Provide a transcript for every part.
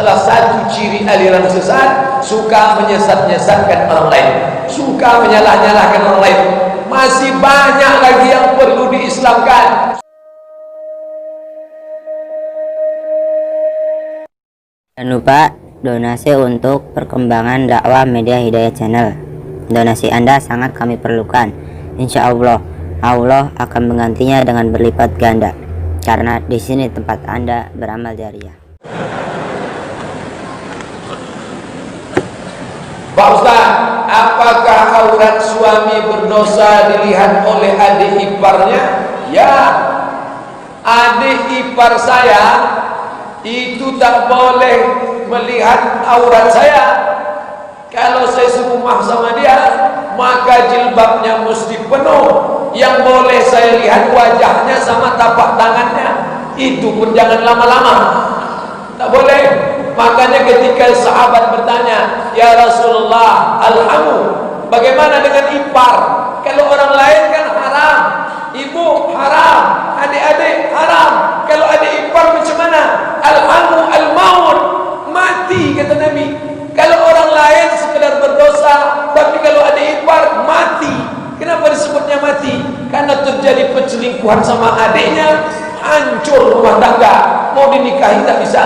Salah satu ciri aliran sesat, suka menyesat-nyesatkan orang lain, suka menyalah-nyalahkan orang lain. Masih banyak lagi yang perlu diislamkan. Jangan lupa donasi untuk perkembangan dakwah Media Hidayah Channel. Donasi Anda sangat kami perlukan. Insya Allah, Allah akan menggantinya dengan berlipat ganda, karena di sini tempat Anda beramal jariah. Pak Ustaz, apakah aurat suami berdosa dilihat oleh adik iparnya? Ya, adik ipar saya itu tak boleh melihat aurat saya. Kalau saya serumah sama dia, maka jilbabnya mesti penuh. Yang boleh saya lihat wajahnya sama tapak tangannya. Itu pun jangan lama-lama, tak boleh. Makanya ketika sahabat bertanya, ya Rasulullah, alhamu, bagaimana dengan ipar? Kalau orang lain kan haram, ibu haram, adik-adik haram. Kalau adik ipar macam mana? Alhamu al-maut, mati kata Nabi. Kalau orang lain sekedar berdosa, tapi kalau adik ipar mati. Kenapa disebutnya mati? Karena terjadi perselingkuhan sama adiknya, hancur rumah tangga, mau dinikahi tak bisa,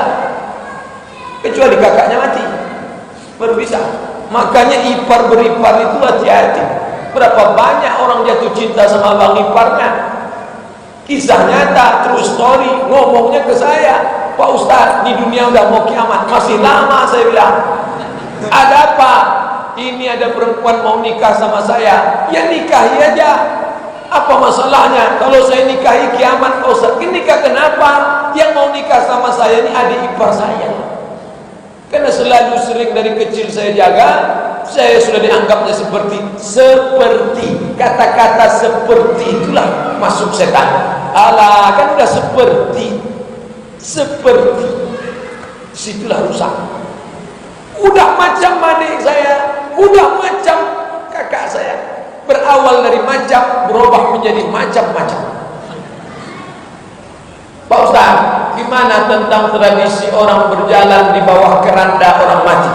kecuali kakaknya mati baru bisa. Makanya ipar beripar itu hati-hati. Berapa banyak orang jatuh cinta sama abang iparnya, kisah nyata, true story, ngomongnya ke saya, Pak Ustadz, di dunia udah mau kiamat, masih lama. Saya bilang, ada apa? Ini ada perempuan mau nikah sama saya. Ya nikahi aja, apa masalahnya? Kalau saya nikahi kiamat Pak Ustadz. Ini nikah kenapa? Yang mau nikah sama saya ini adik ipar saya. Karena selalu sering dari kecil saya jaga, saya sudah dianggapnya seperti kata-kata seperti itulah masuk setan. Alah, kan udah seperti situlah rusak. Udah macam adik saya, udah macam kakak saya. Berawal dari macam, berubah menjadi macam-macam. Pak Ustaz, gimana tentang tradisi orang berjalan di bawah keranda orang mati?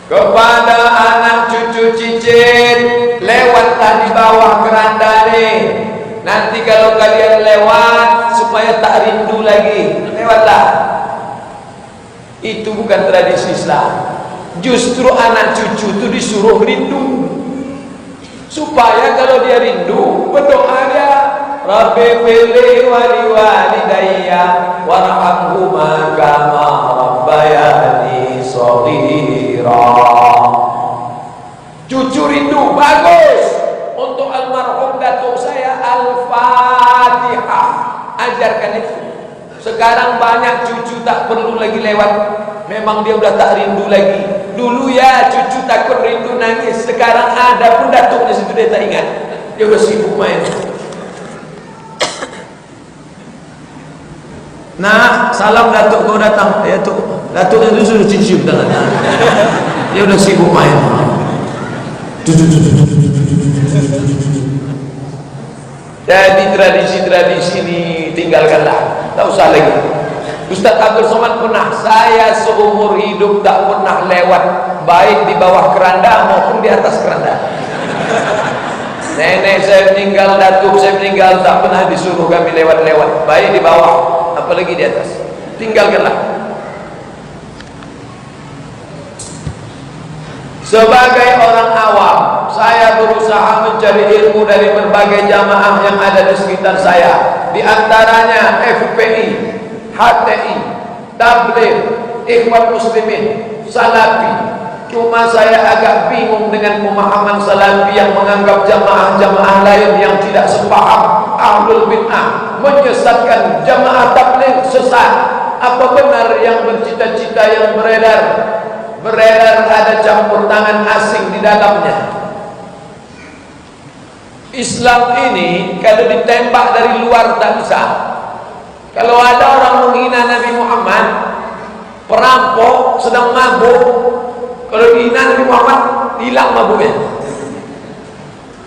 Kepada anak cucu cicit, lewatlah di bawah keranda nih. Nanti kalau kalian lewat, supaya tak rindu lagi, lewatlah. Itu bukan tradisi Islam. Justru anak cucu itu disuruh rindu, supaya kalau dia rindu, berdoa dia, Rabbi firli wali walidayya warhamhuma kama rabbayani shaghira. Cucu rindu, bagus. Untuk almarhum datuk saya, Al-Fatihah, ajarkan itu. Sekarang banyak cucu tak perlu lagi lewat, memang dia udah tak rindu lagi. Dulu ya cucu takut rindu nangis, sekarang ada pun datuknya situ dia tak ingat, dia udah sibuk main. Nah, salam datuk kau datang, ya tuh, datuknya itu sudah cium tangan. Dia udah sibuk main. Jadi tradisi-tradisi ini tinggalkanlah, tak usah lagi. Ustaz Abdul Somad pernah, saya seumur hidup tak pernah lewat, baik di bawah keranda maupun di atas keranda. Nenek saya meninggal, datuk saya meninggal, tak pernah disuruh kami lewat-lewat, baik di bawah apalagi di atas. Tinggalkanlah. Sebagai orang awam, saya berusaha mencari ilmu dari berbagai jamaah yang ada di sekitar saya, di antaranya FPI, HTI, Tabligh, Ikhwan Muslimin, Salafi. Cuma saya agak bingung dengan pemahaman Salafi yang menganggap jamaah-jamaah lain yang tidak sepaham, ahlul bid'ah, menyesatkan jamaah Tabligh sesat. Apa benar yang bercita-cita yang beredar ada campur tangan asing di dalamnya? Islam ini kalau ditembak dari luar tak bisa. Kalau ada orang menghina Nabi Muhammad, perampok sedang mabuk, kalau dihina Nabi Muhammad, hilang mabuknya.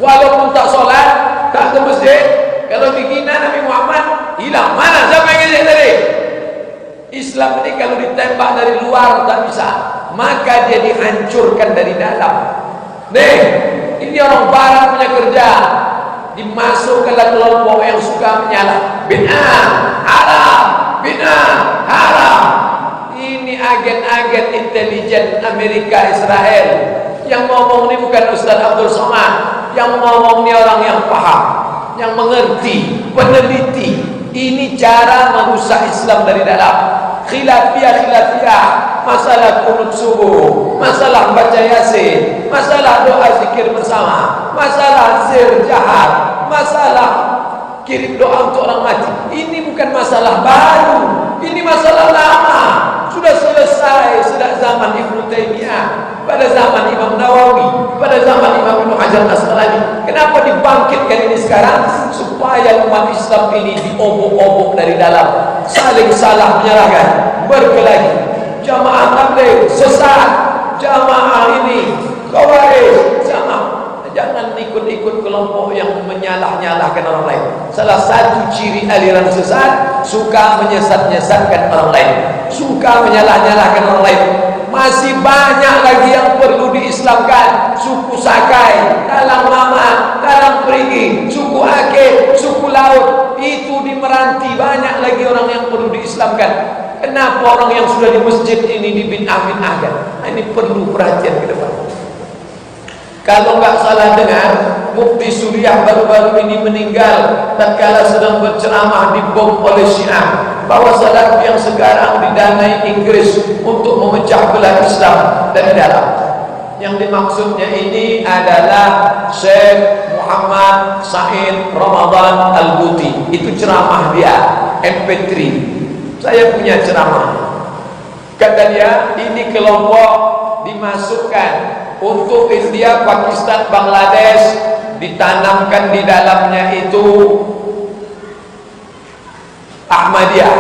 Walaupun tak sholat, tak ke masjid, kalau dihina Nabi Muhammad, hilang. Mana? Siapa yang ngejek tadi? Islam ini kalau ditembak dari luar tak bisa, maka dia dihancurkan dari dalam. Nih, ini orang barat punya kerja, dimasukkanlah kelompok yang suka menyalah. Bid'ah haram, bid'ah haram. Ini agen-agen intelijen Amerika Israel. Yang ngomong ini bukan Ustaz Abdul Somad, yang ngomong ini orang yang paham, yang mengerti, peneliti. Ini cara merusak Islam dari dalam. Khilafiyah, masalah kunut subuh, masalah baca yasin, masalah doa zikir bersama, masalah zir jahat, masalah kirim doa untuk orang mati. Ini bukan masalah baru, ini masalah lama. Sudah selesai sejak zaman Ibnu Taimiyah, pada zaman Imam Nawawi, pada zaman Imam Ibnu Hajar Asqalani. Kenapa dibangkitkan ini sekarang? Supaya umat Islam ini diobok-obok dari dalam, saling salah menyalahkan, berkelahi. Jamaah tabligh sesat, jamaah ini khawarij, jangan ikut-ikut kelompok yang menyalah-nyalahkan orang lain. Salah satu ciri aliran sesat, suka menyesat-nyesatkan orang lain, suka menyalah-nyalahkan orang lain. Masih banyak lagi yang perlu diislamkan. Suku Sakai, Talang Mama, Talang Perigi, suku Aceh, suku Laut, itu di Meranti banyak lagi orang yang perlu diislamkan. Kenapa orang yang sudah di masjid ini dibid'ah-bid'ahkan? Ini perlu perhatian ke depan. Kalau nggak salah dengar, Mufti Suriah baru-baru ini meninggal tatkala sedang berceramah dibom oleh Syiah, bahwa Salafi yang sekarang didanai Inggris untuk memecah belah Islam dari dalam. Yang dimaksudnya ini adalah Syekh Muhammad Said Ramadan Al-Buti. Itu ceramah dia, MP3. Saya punya ceramah. Kata dia, ini kelompok dimasukkan untuk India, Pakistan, Bangladesh, ditanamkan di dalamnya itu Ahmadiyah,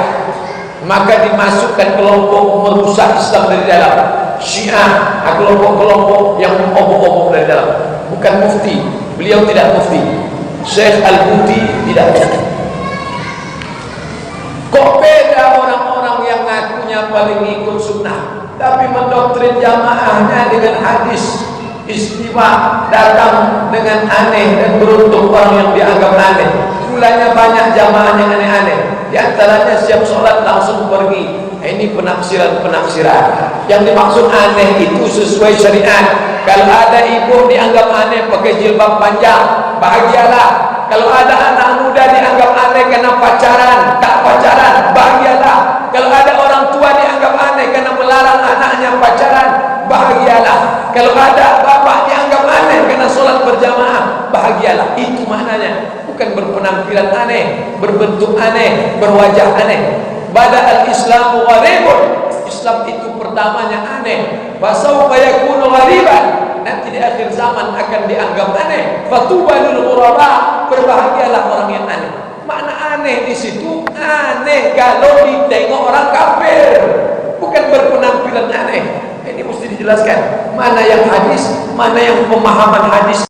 maka dimasukkan kelompok merusak Islam dari dalam. Syiah, kelompok-kelompok yang obok-obok dari dalam. Bukan mufti, beliau tidak mufti. Syekh Al-Buti tidak mufti. Kok beda orang-orang yang ngakunya paling ikut sunnah, tapi mendoktrin jamaahnya dengan hadis istiwa, datang dengan aneh, dan beruntung orang yang dianggap aneh. Mulanya banyak jamaah yang aneh-aneh, di antaranya siap sholat langsung pergi. Ini penafsiran-penafsiran. Yang dimaksud aneh itu sesuai syariat. Kalau ada ibu dianggap aneh pakai jilbab panjang, bahagialah. Kalau ada anak muda dianggap aneh karena pacaran, tak pacaran, bahagialah. Kalau ada orang tua dianggap aneh karena melarang anaknya pacaran, bahagialah. Kalau ada bapak dianggap aneh karena sholat berjamaah, bahagialah. Itu maknanya. Bukan berpenampilan aneh, berbentuk aneh, berwajah aneh. Bada al-Islamu gharibun. Islam itu pertamanya aneh. Fasawfa yakunu ghariban. Nanti di akhir zaman akan dianggap aneh. Fatuba lil ghuraba. Berbahagialah orang yang aneh. Makna aneh di situ, aneh kalau ditengok orang kafir, bukan berpenampilan aneh. Ini mesti dijelaskan mana yang hadis, mana yang pemahaman hadis.